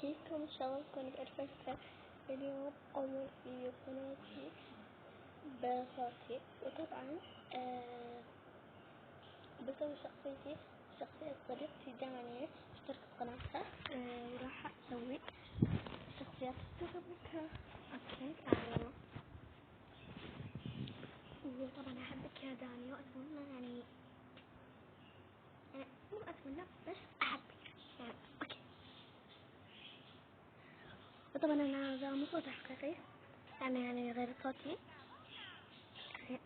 كيفكم إن شاء الله تكونوا بألف خير. اليوم أول فيديو قناتي بصوتي، وطبعا بسوي شخصية صديقتي دانية اشتركت بقناتها، وراح أسوي شخصيات تغبتها. اوكي تعالوا. وطبعا أحبك يا دانية، وأتمنى يعني مو أتمنى بس أحبك يعني. اوكي. وطبعا أنا ذا مو صوت حقيقي، يعني غير صوتي.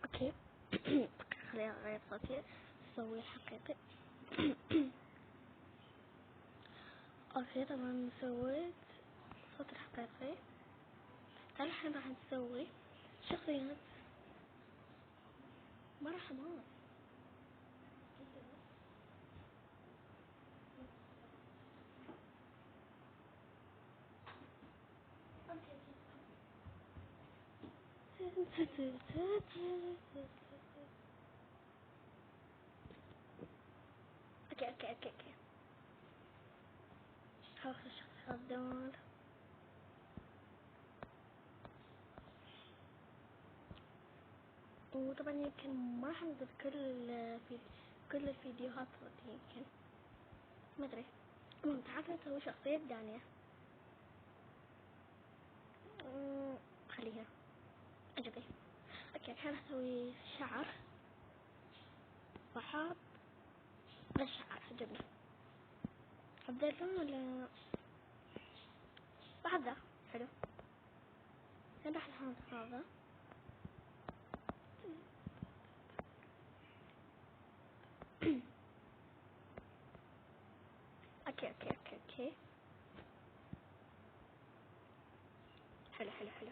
اوكي. خليها غير صوتي، اسوي حقيقي. اوكي طبعا سويت صوت الحقيقي. الحين راح نسوي شخصيات. ما راح اموت. اوكي هاخذ الشخصيات دول. وطبعا يمكن ما راح انزل كل الفيديوهات صوتي، يمكن ما ادري. تعال نسوي شخصية دانية. خليها عجبي. اوكي الحين اسوي شعر، وحاط الشعر عجبني. ابدا اللون ولا بعد ذا؟ حلو. الحين راح نحط هذا. اوكي حلو.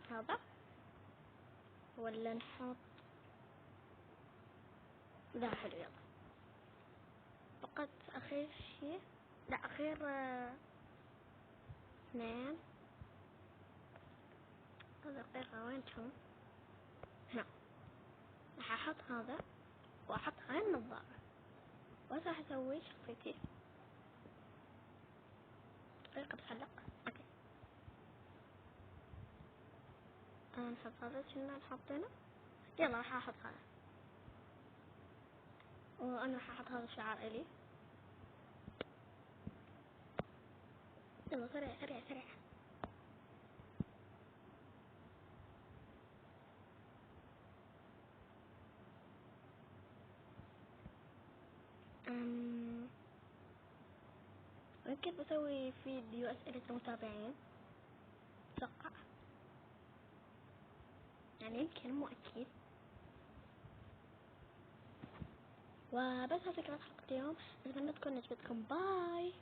هذا ولا نحط ذا؟ حلو يلا. فقط اخير شيء، لا اخير اثنين. هذا القطعة وينهم؟ هنا. راح احط هذا واحط هاي النظارة، بس راح اسوي شخصيتي طريقة بتحلق. اوكي نحط هذا. شنو نحطينه؟ يلا راح احط هذا، وانا راح احط هذا الشعار الي. يلا سريع. يمكن بسوي فيديو أسئلة المتابعين، أتوقع يعني، يمكن مو أكيد. وبس هذه كانت حلقة اليوم، أتمنى تكون عجبتكم. باي.